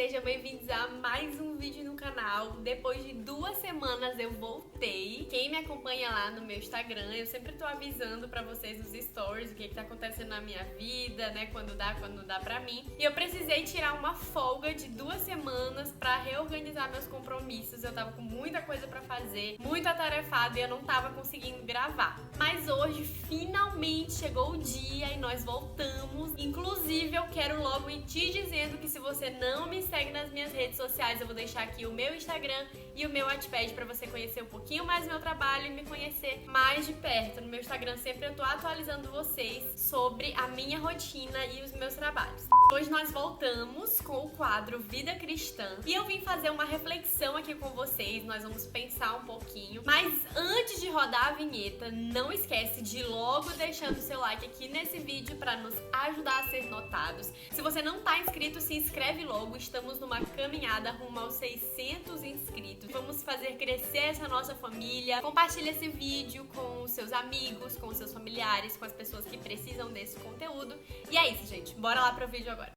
sejam bem-vindos a mais um vídeo no canal. Depois de 2 semanas eu voltei. Quem me acompanha lá no meu Instagram, eu sempre tô avisando pra vocês nos stories o que tá acontecendo na minha vida, né, quando não dá pra mim. E eu precisei tirar uma folga de 2 semanas pra reorganizar meus compromissos. Eu tava com muita coisa pra fazer, muito atarefada e eu não tava conseguindo gravar. Mas hoje, finalmente, chegou o dia e nós voltamos. Inclusive, eu quero logo ir te dizendo que se você não me segue nas minhas redes sociais, eu vou deixar aqui o meu Instagram e o meu Wattpad pra você conhecer um pouquinho mais do meu trabalho e me conhecer mais de perto. No meu Instagram sempre eu tô atualizando vocês sobre a minha rotina e os meus trabalhos. Hoje nós voltamos com o quadro Vida Cristã e eu vim fazer uma reflexão aqui com vocês, nós vamos pensar um pouquinho. Mas antes de rodar a vinheta, não esquece de ir logo deixando o seu like aqui nesse vídeo pra nos ajudar a ser notados. Se você não tá inscrito, se inscreve logo, estamos numa caminhada rumo aos 600 inscritos. Vamos fazer crescer essa nossa família. Compartilha esse vídeo com os seus amigos, com os seus familiares, com as pessoas que precisam desse conteúdo. E é isso, gente. Bora lá pro vídeo agora.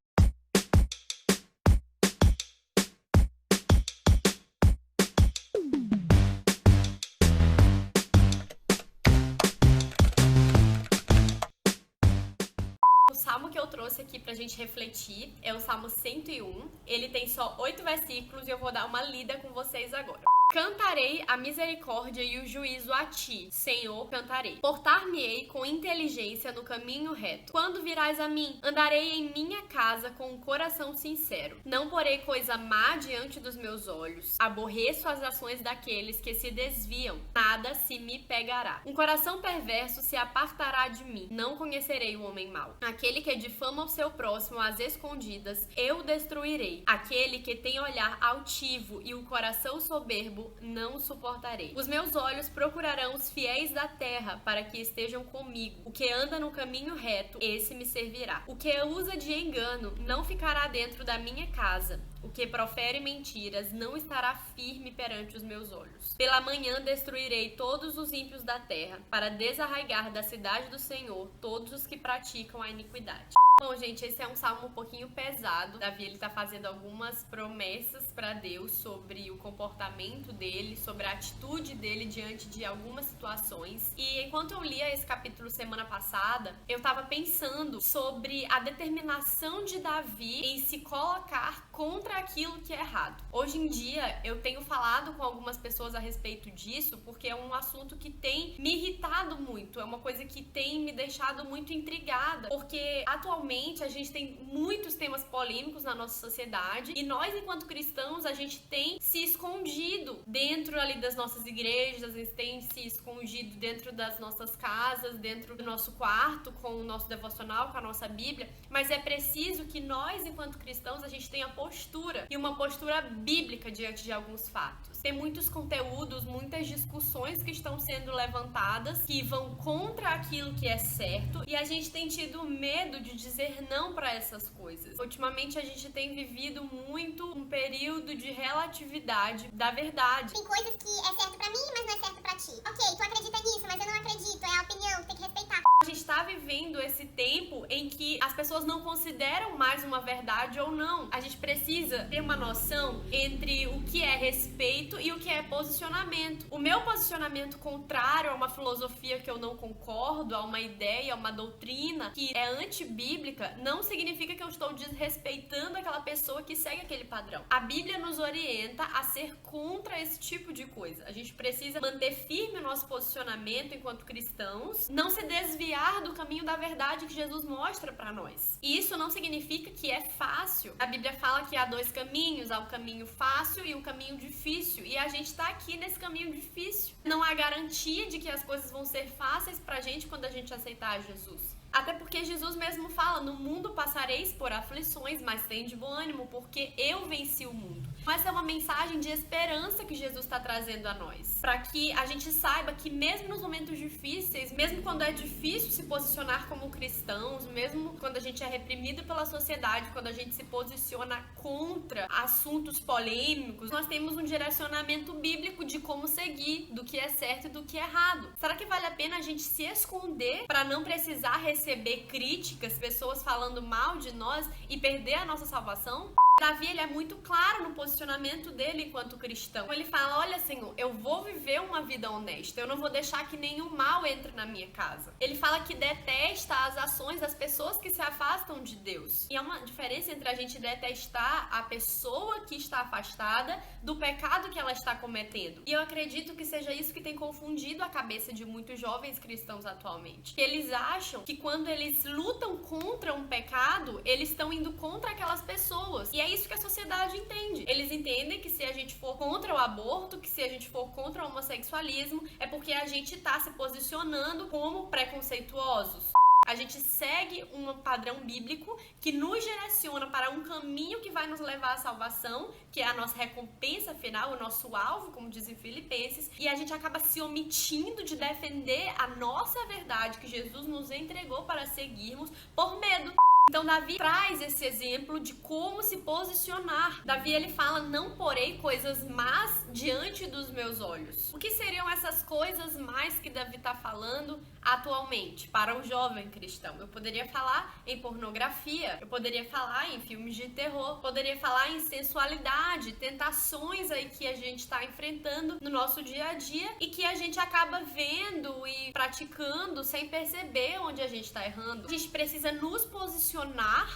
O salmo que eu trouxe aqui pra gente refletir é o Salmo 101. Ele tem só 8 versículos e eu vou dar uma lida com vocês agora. Cantarei a misericórdia e o juízo a ti, Senhor, cantarei. Portar-me-ei com inteligência no caminho reto. Quando virás a mim, andarei em minha casa com um coração sincero. Não porei coisa má diante dos meus olhos. Aborreço as ações daqueles que se desviam. Nada se me pegará. Um coração perverso se apartará de mim. Não conhecerei o homem mau. Aquele que difama o seu próximo às escondidas, eu destruirei. Aquele que tem olhar altivo e o coração soberbo, não suportarei. Os meus olhos procurarão os fiéis da terra para que estejam comigo. O que anda no caminho reto, esse me servirá. O que usa de engano não ficará dentro da minha casa. O que profere mentiras não estará firme perante os meus olhos. Pela manhã destruirei todos os ímpios da terra, para desarraigar da cidade do Senhor todos os que praticam a iniquidade. Bom, gente, esse é um salmo um pouquinho pesado. Davi, ele tá fazendo algumas promessas para Deus sobre o comportamento dele, sobre a atitude dele diante de algumas situações. E enquanto eu lia esse capítulo semana passada, eu tava pensando sobre a determinação de Davi em se colocar contra aquilo que é errado. Hoje em dia, eu tenho falado com algumas pessoas a respeito disso, porque é um assunto que tem me irritado muito, é uma coisa que tem me deixado muito intrigada, porque atualmente a gente tem muitos temas polêmicos na nossa sociedade e nós, enquanto cristãos, a gente tem se escondido dentro ali das nossas igrejas, a gente tem se escondido dentro das nossas casas, dentro do nosso quarto, com o nosso devocional, com a nossa Bíblia, mas é preciso que nós, enquanto cristãos, a gente tenha postura e uma postura bíblica diante de alguns fatos. Tem muitos conteúdos, muitas discussões que estão sendo levantadas que vão contra aquilo que é certo e a gente tem tido medo de dizer não para essas coisas. Ultimamente a gente tem vivido muito um período de relatividade da verdade. Tem coisas que é certo pra mim, mas não é certo pra ti. Ok, tu acredita nisso, mas eu não acredito, é a opinião, tu tem que respeitar. A gente tá vivendo esse tempo em que as pessoas não consideram mais uma verdade ou não. A gente precisa ter uma noção entre o que é respeito e o que é posicionamento. O meu posicionamento contrário a uma filosofia que eu não concordo, a uma ideia, a uma doutrina que é antibíblica, não significa que eu estou desrespeitando aquela pessoa que segue aquele padrão. A Bíblia nos orienta a ser contra esse tipo de coisa. A gente precisa manter firme o nosso posicionamento enquanto cristãos, não se desviar do caminho da verdade que Jesus mostra pra nós. E isso não significa que é fácil. A Bíblia fala que há 2 caminhos, há o caminho fácil e o caminho difícil. E a gente tá aqui nesse caminho difícil. Não há garantia de que as coisas vão ser fáceis pra gente quando a gente aceitar Jesus. Até porque Jesus mesmo fala, no mundo passareis por aflições, mas tende bom ânimo, porque eu venci o mundo. Essa é uma mensagem de esperança que Jesus está trazendo a nós. Para que a gente saiba que mesmo nos momentos difíceis, mesmo quando é difícil se posicionar como cristãos, mesmo quando a gente é reprimido pela sociedade, quando a gente se posiciona contra assuntos polêmicos, nós temos um direcionamento bíblico de como seguir, do que é certo e do que é errado. Será que vale a pena a gente se esconder para não precisar receber críticas, pessoas falando mal de nós e perder a nossa salvação? Davi, ele é muito claro no posicionamento dele enquanto cristão. Ele fala, olha, Senhor, eu vou viver uma vida honesta, eu não vou deixar que nenhum mal entre na minha casa. Ele fala que detesta as ações das pessoas que se afastam de Deus. E há uma diferença entre a gente detestar a pessoa que está afastada do pecado que ela está cometendo. E eu acredito que seja isso que tem confundido a cabeça de muitos jovens cristãos atualmente. Eles acham que quando eles lutam contra um pecado, eles estão indo contra aquelas pessoas. E é isso que a sociedade entende. Eles entendem que se a gente for contra o aborto, que se a gente for contra o homossexualismo, é porque a gente está se posicionando como preconceituosos. A gente segue um padrão bíblico que nos direciona para um caminho que vai nos levar à salvação, que é a nossa recompensa final, o nosso alvo, como dizem Filipenses, e a gente acaba se omitindo de defender a nossa verdade que Jesus nos entregou para seguirmos por medo. Então Davi traz esse exemplo de como se posicionar. Davi, ele fala, não porei coisas más diante dos meus olhos. O que seriam essas coisas más que Davi está falando atualmente para um jovem cristão? Eu poderia falar em pornografia, eu poderia falar em filmes de terror, poderia falar em sensualidade, tentações aí que a gente está enfrentando no nosso dia a dia e que a gente acaba vendo e praticando sem perceber onde a gente está errando. A gente precisa nos posicionar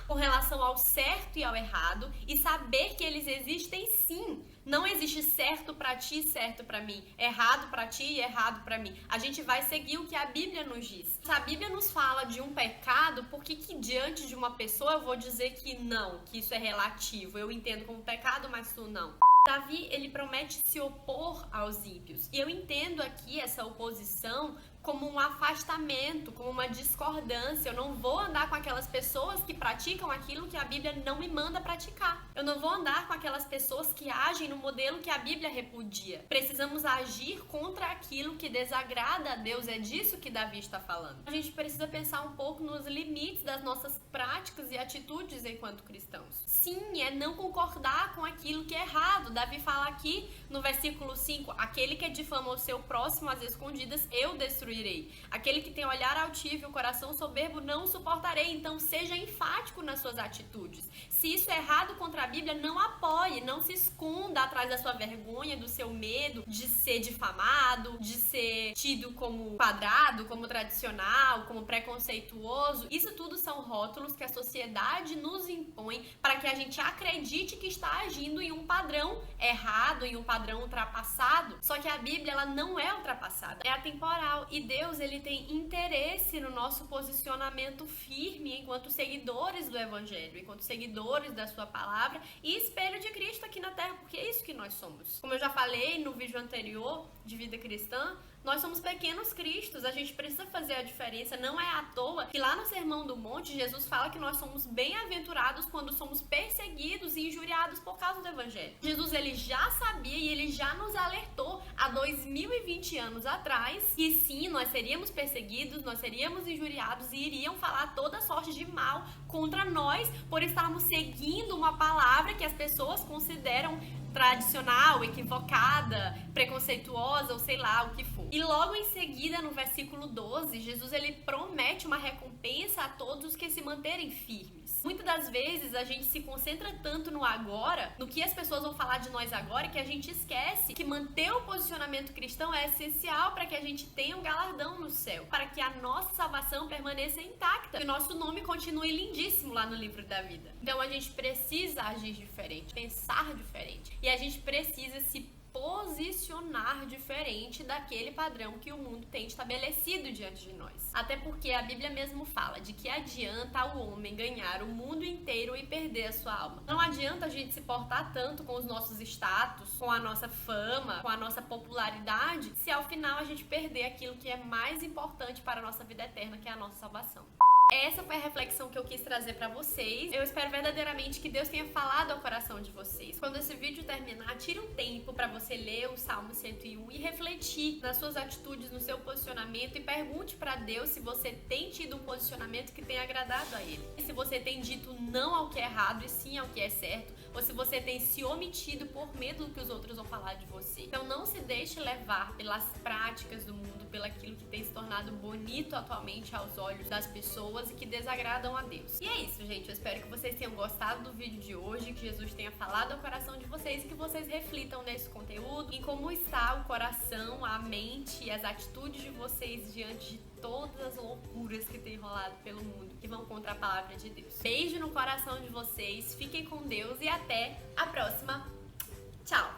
com relação ao certo e ao errado e saber que eles existem sim. Não existe certo pra ti, certo pra mim, errado pra ti e errado pra mim. A gente vai seguir o que a Bíblia nos diz. Se a Bíblia nos fala de um pecado, por que diante de uma pessoa eu vou dizer que não, que isso é relativo? Eu entendo como pecado, mas tu não. Davi, ele promete se opor aos ímpios. E eu entendo aqui essa oposição como um afastamento, como uma discordância. Eu não vou andar com aquelas pessoas que praticam aquilo que a Bíblia não me manda praticar. Eu não vou andar com aquelas pessoas que agem no modelo que a Bíblia repudia. Precisamos agir contra aquilo que desagrada a Deus. É disso que Davi está falando. A gente precisa pensar um pouco nos limites das nossas práticas e atitudes enquanto cristãos. Sim, é não concordar com aquilo que é errado. Davi fala aqui no versículo 5, aquele que difama o seu próximo às escondidas, eu destruirei. Aquele que tem olhar altivo e o coração soberbo, não o suportarei. Então seja enfático nas suas atitudes. Se isso é errado contra a Bíblia, não apoie, não se esconda atrás da sua vergonha, do seu medo de ser difamado, de ser tido como quadrado, como tradicional, como preconceituoso. Isso tudo são rótulos que a sociedade nos impõe para que a gente acredite que está agindo em um padrão errado, em um padrão ultrapassado. Só que a Bíblia, ela não é ultrapassada, é atemporal. E Deus, ele tem interesse no nosso posicionamento firme enquanto seguidores do Evangelho, enquanto seguidores da sua palavra e espelho de Cristo aqui na Terra, porque é isso que nós somos. Como eu já falei no vídeo anterior de vida cristã, nós somos pequenos cristos, a gente precisa fazer a diferença. Não é à toa que lá no Sermão do Monte, Jesus fala que nós somos bem-aventurados quando somos perseguidos e injuriados por causa do Evangelho. Jesus, ele já sabia e ele já nos alertou há 2020 anos atrás que sim, nós seríamos perseguidos, nós seríamos injuriados e iriam falar toda sorte de mal contra nós por estarmos seguindo uma palavra que as pessoas consideram tradicional, equivocada, preconceituosa ou sei lá o que for. E logo em seguida, no versículo 12, Jesus, ele promete uma recompensa a todos que se manterem firmes. Muitas das vezes a gente se concentra tanto no agora, no que as pessoas vão falar de nós agora, que a gente esquece que manter o posicionamento cristão é essencial para que a gente tenha um galardão no céu, para que a nossa salvação permaneça intacta, que o nosso nome continue lindíssimo lá no livro da vida. Então a gente precisa agir diferente, pensar diferente. E a gente precisa se posicionar diferente daquele padrão que o mundo tem estabelecido diante de nós. Até porque a Bíblia mesmo fala de que adianta ao homem ganhar o mundo inteiro e perder a sua alma. Não adianta a gente se portar tanto com os nossos status, com a nossa fama, com a nossa popularidade, se ao final a gente perder aquilo que é mais importante para a nossa vida eterna, que é a nossa salvação. Essa foi a reflexão que eu quis trazer pra vocês. Eu espero verdadeiramente que Deus tenha falado ao coração de vocês. Quando esse vídeo terminar, tire um tempo pra você ler o Salmo 101 e refletir nas suas atitudes, no seu posicionamento e pergunte pra Deus se você tem tido um posicionamento que tenha agradado a Ele. E se você tem dito não ao que é errado e sim ao que é certo, ou se você tem se omitido por medo do que os outros vão falar de você. Então não se deixe levar pelas práticas do mundo, pelaquilo que tem se tornado bonito atualmente aos olhos das pessoas e que desagradam a Deus. E é isso, gente. Eu espero que vocês tenham gostado do vídeo de hoje, que Jesus tenha falado ao coração de vocês e que vocês reflitam nesse conteúdo, em como está o coração, a mente e as atitudes de vocês diante de todas as loucuras que tem rolado pelo mundo, que vão contra a palavra de Deus. Beijo no coração de vocês, fiquem com Deus e até a próxima. Tchau!